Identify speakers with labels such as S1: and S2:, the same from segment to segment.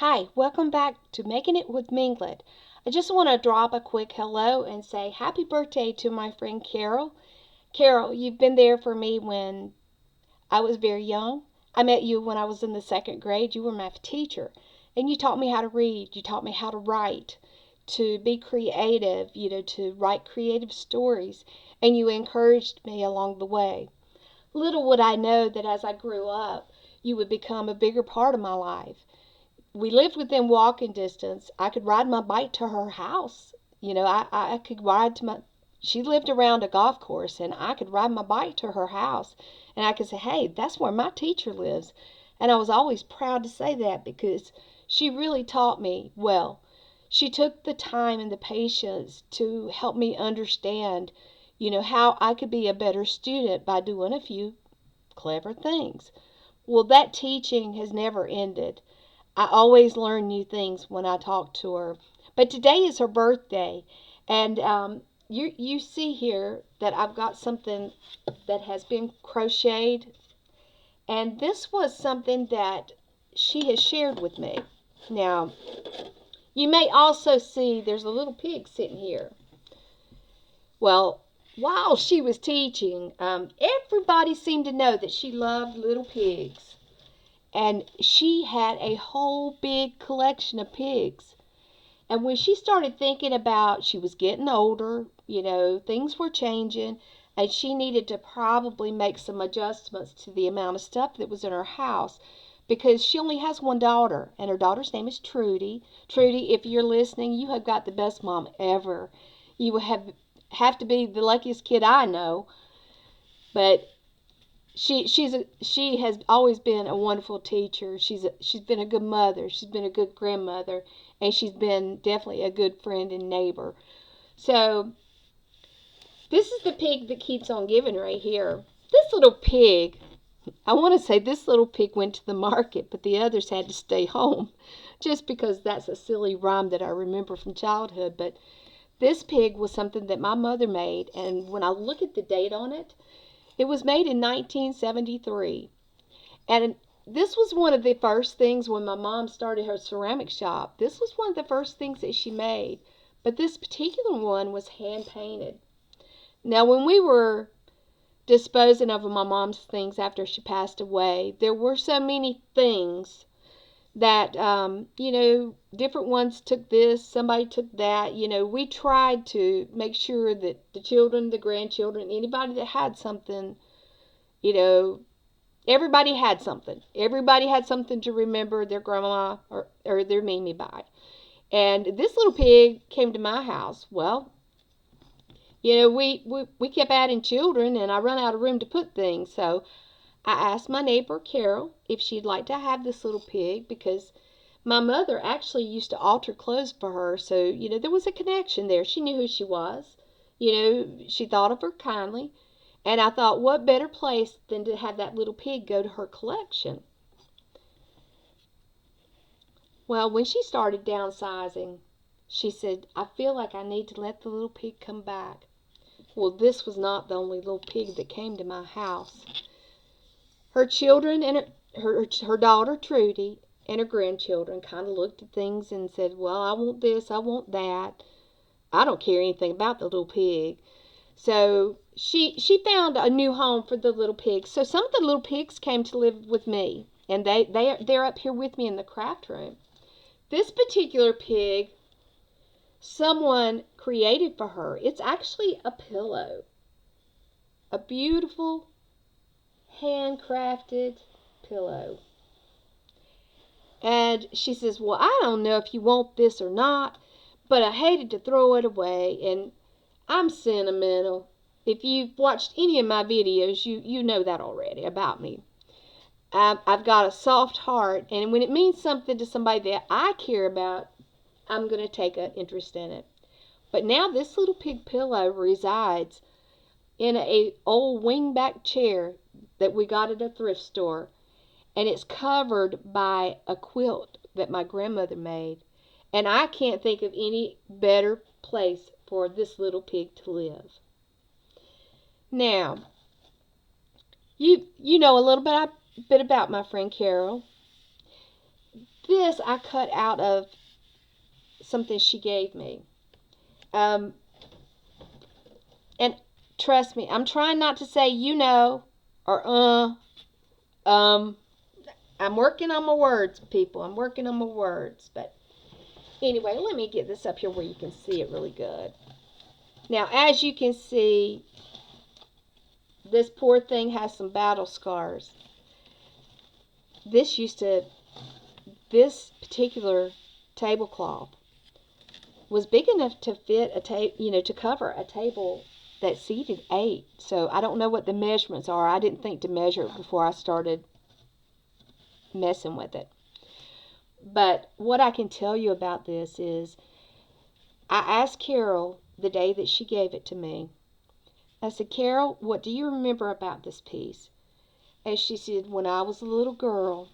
S1: Hi, welcome back to Making It with Minglet. I just want to drop a quick hello and say happy birthday to my friend Carol. Carol, you've been there for me when I was very young. I met you when I was in the second grade. You were my teacher, and you taught me how to read. You taught me how to write, to be creative, to write creative stories, and you encouraged me along the way. Little would I know that as I grew up, you would become a bigger part of my life. We lived within walking distance. I could ride my bike to her house. I could ride to my, she lived around a golf course, and I could ride my bike to her house. And I could say, hey, that's where my teacher lives. And I was always proud to say that because she really taught me well. She took the time and the patience to help me understand, how I could be a better student by doing a few clever things. Well, that teaching has never ended. I always learn new things when I talk to her. But today is her birthday, and you see here that I've got something that has been crocheted, and this was something that she has shared with me. Now, you may also see there's a little pig sitting here. Well, while she was teaching, everybody seemed to know that she loved little pigs. And she had a whole big collection of pigs. And when she started thinking about she was getting older, things were changing, and she needed to probably make some adjustments to the amount of stuff that was in her house because she only has one daughter, and her daughter's name is Trudy. Trudy, if you're listening, you have got the best mom ever. You have to be the luckiest kid I know, but she has always been a wonderful teacher. She's been a good mother. She's been a good grandmother, and she's been definitely a good friend and neighbor. So this is the pig that keeps on giving right here. This little pig, I want to say this little pig went to the market, but the others had to stay home, just because that's a silly rhyme that I remember from childhood. But this pig was something that my mother made, and when I look at the date on it, it was made in 1973. And this was one of the first things when my mom started her ceramic shop. This was one of the first things that she made. But this particular one was hand painted. Now, when we were disposing of my mom's things after she passed away, there were so many things that, different ones took this, somebody took that. We tried to make sure that the children, the grandchildren, anybody that had something, you know, everybody had something. Everybody had something to remember their grandma or their Mimi by. And this little pig came to my house. Well, we kept adding children, and I run out of room to put things. So I asked my neighbor Carol if she'd like to have this little pig because my mother actually used to alter clothes for her. So, there was a connection there. She knew who she was. She thought of her kindly. And I thought, what better place than to have that little pig go to her collection? Well, when she started downsizing, she said, I feel like I need to let the little pig come back. Well, this was not the only little pig that came to my house. Her children and her daughter Trudy and her grandchildren kind of looked at things and said, well, I want this, I want that. I don't care anything about the little pig. So she found a new home for the little pigs. So some of the little pigs came to live with me, and they're up here with me in the craft room. This particular pig, someone created for her. It's actually a pillow, a beautiful handcrafted pillow. And she says, well, I don't know if you want this or not, but I hated to throw it away, and I'm sentimental. If you've watched any of my videos, you know that already about me. I've got a soft heart, and when it means something to somebody that I care about, I'm going to take an interest in it. But now this little pig pillow resides in a old wingback chair that we got at a thrift store, and it's covered by a quilt that my grandmother made. And I can't think of any better place for this little pig to live. Now, you know a little bit about my friend Carol. this I cut out of something she gave me. Um, and trust me, I'm trying not to say or um. I'm working on my words, people. I'm working on my words. But anyway, let me get this up here where you can see it really good. Now, as you can see, this poor thing has some battle scars. This particular tablecloth was big enough to fit to cover a table that seated 8. So I don't know what the measurements are. I didn't think to measure it before I started messing with it. But what I can tell you about this is I asked Carol the day that she gave it to me. I said, Carol, what do you remember about this piece? And she said, when I was a little girl,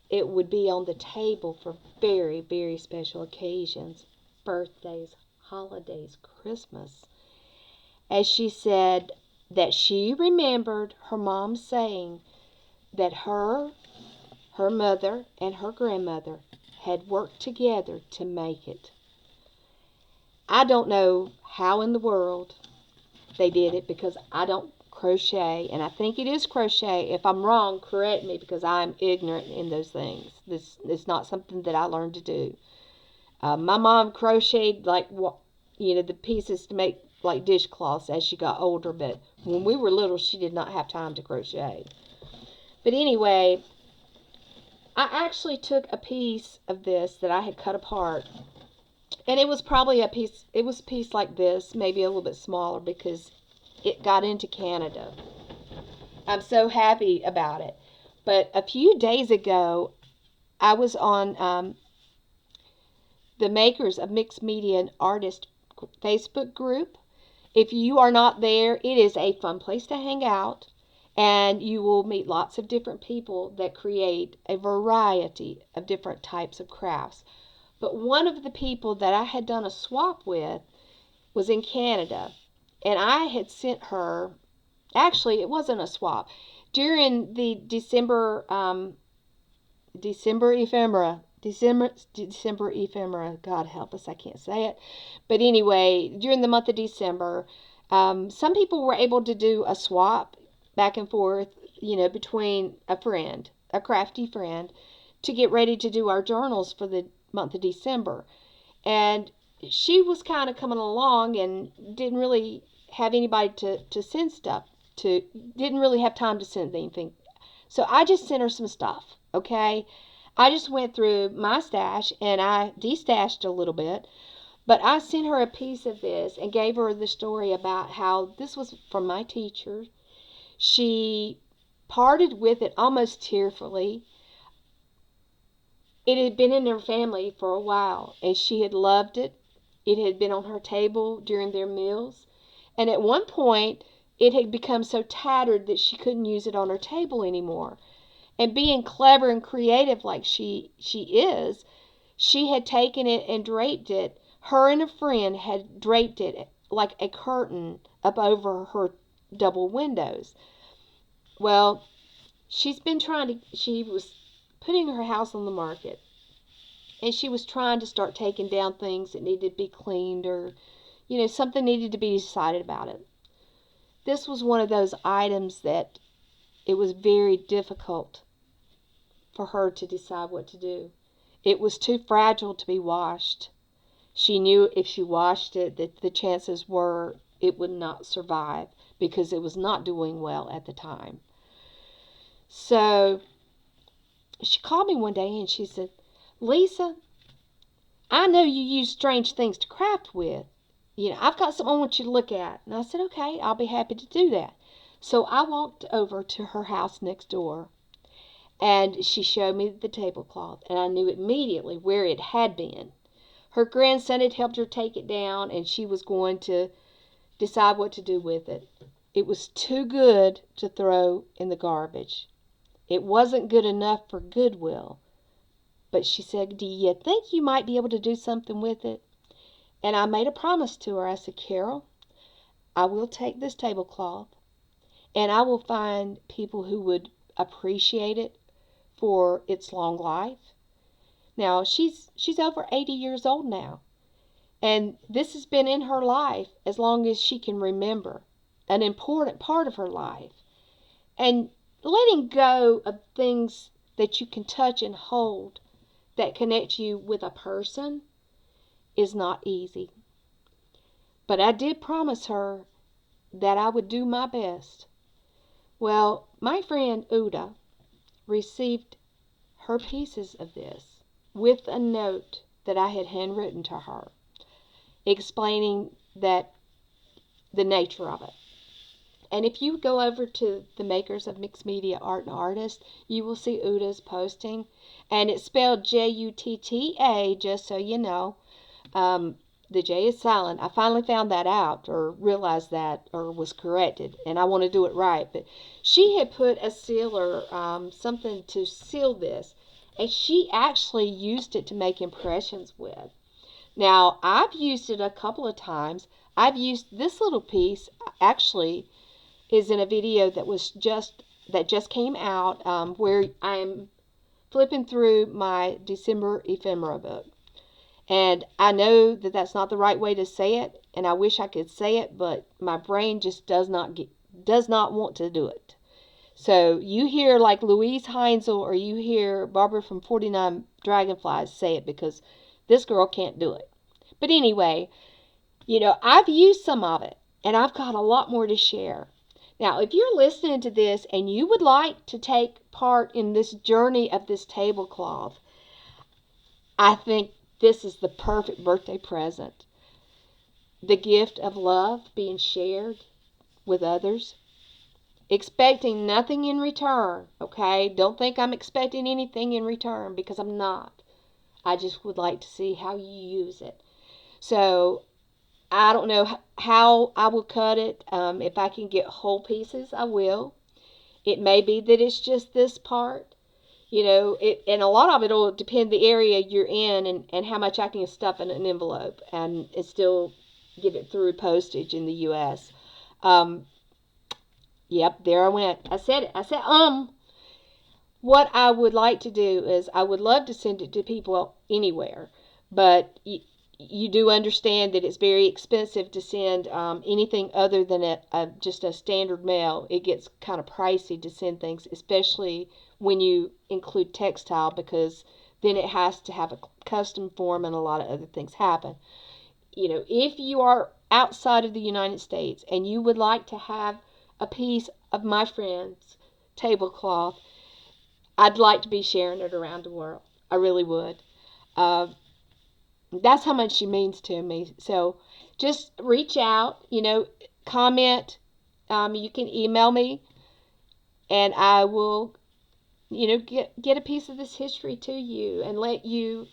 S1: it would be on the table for very, very special occasions, birthdays, holidays, Christmas. As she said that she remembered her mom saying that her mother, and her grandmother had worked together to make it. I don't know how in the world they did it because I don't crochet, and I think it is crochet. If I'm wrong, correct me because I'm ignorant in those things. This is not something that I learned to do. My mom crocheted the pieces to make like dishcloths as she got older, but when we were little, she did not have time to crochet. But anyway, I actually took a piece of this that I had cut apart, and it was probably a piece like this, maybe a little bit smaller because it got into Canada. I'm so happy about it. But a few days ago, I was on the Makers of Mixed Media and Artist Facebook group. If you are not there, it is a fun place to hang out, and you will meet lots of different people that create a variety of different types of crafts. But one of the people that I had done a swap with was in Canada, and I had sent her, actually it wasn't a swap, during the December ephemera, God help us, I can't say it. But anyway, during the month of December, some people were able to do a swap back and forth, between a crafty friend, to get ready to do our journals for the month of December. And she was kind of coming along and didn't really have anybody to send stuff to, didn't really have time to send anything. So I just sent her some stuff, okay? I just went through my stash and I destashed a little bit, but I sent her a piece of this and gave her the story about how this was from my teacher. She parted with it almost tearfully. It had been in her family for a while and she had loved it. It had been on her table during their meals. And at one point, it had become so tattered that she couldn't use it on her table anymore. And being clever and creative like she is, she had taken it and draped it. Her and a friend had draped it like a curtain up over her double windows. Well, she was putting her house on the market. And she was trying to start taking down things that needed to be cleaned, or, something needed to be decided about it. This was one of those items that it was very difficult for her to decide what to do. It was too fragile to be washed. She knew if she washed it that the chances were it would not survive because it was not doing well at the time. So she called me one day and she said, Lisa, I know you use strange things to craft with. I've got something I want you to look at. And I said, okay, I'll be happy to do that. So I walked over to her house next door, and she showed me the tablecloth, and I knew immediately where it had been. Her grandson had helped her take it down, and she was going to decide what to do with it. It was too good to throw in the garbage. It wasn't good enough for Goodwill. But she said, do you think you might be able to do something with it? And I made a promise to her. I said, Carol, I will take this tablecloth, and I will find people who would appreciate it for its long life. Now, she's over 80 years old now, and this has been in her life as long as she can remember, an important part of her life. And letting go of things that you can touch and hold that connect you with a person is not easy. But I did promise her that I would do my best. Well, my friend Uda received her pieces of this with a note that I had handwritten to her explaining that the nature of it. And if you go over to the makers of Mixed Media Art and Artists, you will see Uda's posting. And it's spelled Jutta, just so you know. The J is silent. I finally found that out, or realized that, or was corrected. And I want to do it right. But she had put a sealer, something to seal this. And she actually used it to make impressions with. Now, I've used it a couple of times. I've used this little piece, actually, is in a video that just came out, where I'm flipping through my December ephemera book. And I know that that's not the right way to say it, and I wish I could say it, but my brain just does not want to do it. So you hear like Louise Heinzel, or you hear Barbara from 49 Dragonflies say it, because this girl can't do it. But anyway, I've used some of it, and I've got a lot more to share. Now, if you're listening to this and you would like to take part in this journey of this tablecloth, I think this is the perfect birthday present. The gift of love being shared with others, expecting nothing in return, okay? Don't think I'm expecting anything in return, because I'm not. I just would like to see how you use it. So I don't know how I will cut it. If I can get whole pieces, I will. It may be that it's just this part. And a lot of it will depend the area you're in, and how much I can stuff in an envelope and still get it through postage in the U.S. Yep, there I went. I said it. I said, What I would like to do is, I would love to send it to people anywhere, but you do understand that it's very expensive to send anything other than just a standard mail. It gets kind of pricey to send things, especially when you include textile, because then it has to have a custom form and a lot of other things happen. If you are outside of the United States and you would like to have a piece of my friend's tablecloth, I'd like to be sharing it around the world. I really would. That's how much she means to me. So just reach out, comment. You can email me, and I will, get a piece of this history to you and let you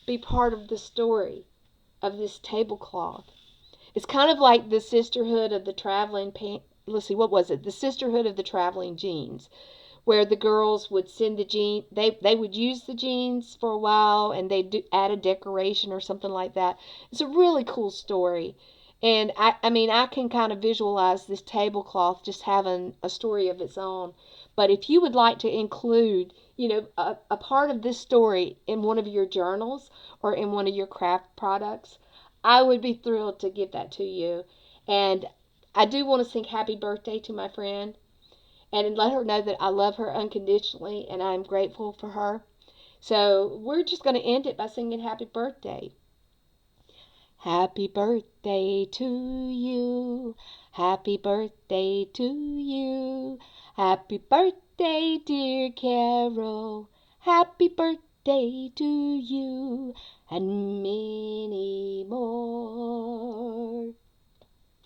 S1: be part of the story of this tablecloth. It's kind of like the sisterhood of the traveling let's see, what was it? The sisterhood of the traveling jeans, where the girls would send the jeans, they would use the jeans for a while, and they'd add a decoration or something like that. It's a really cool story. And I can kind of visualize this tablecloth just having a story of its own. But if you would like to include, a part of this story in one of your journals or in one of your craft products, I would be thrilled to give that to you. And I do want to sing happy birthday to my friend, and let her know that I love her unconditionally and I'm grateful for her. So we're just going to end it by singing happy birthday. Happy birthday to you. Happy birthday to you. Happy birthday, dear Carol. Happy birthday to you, and many more.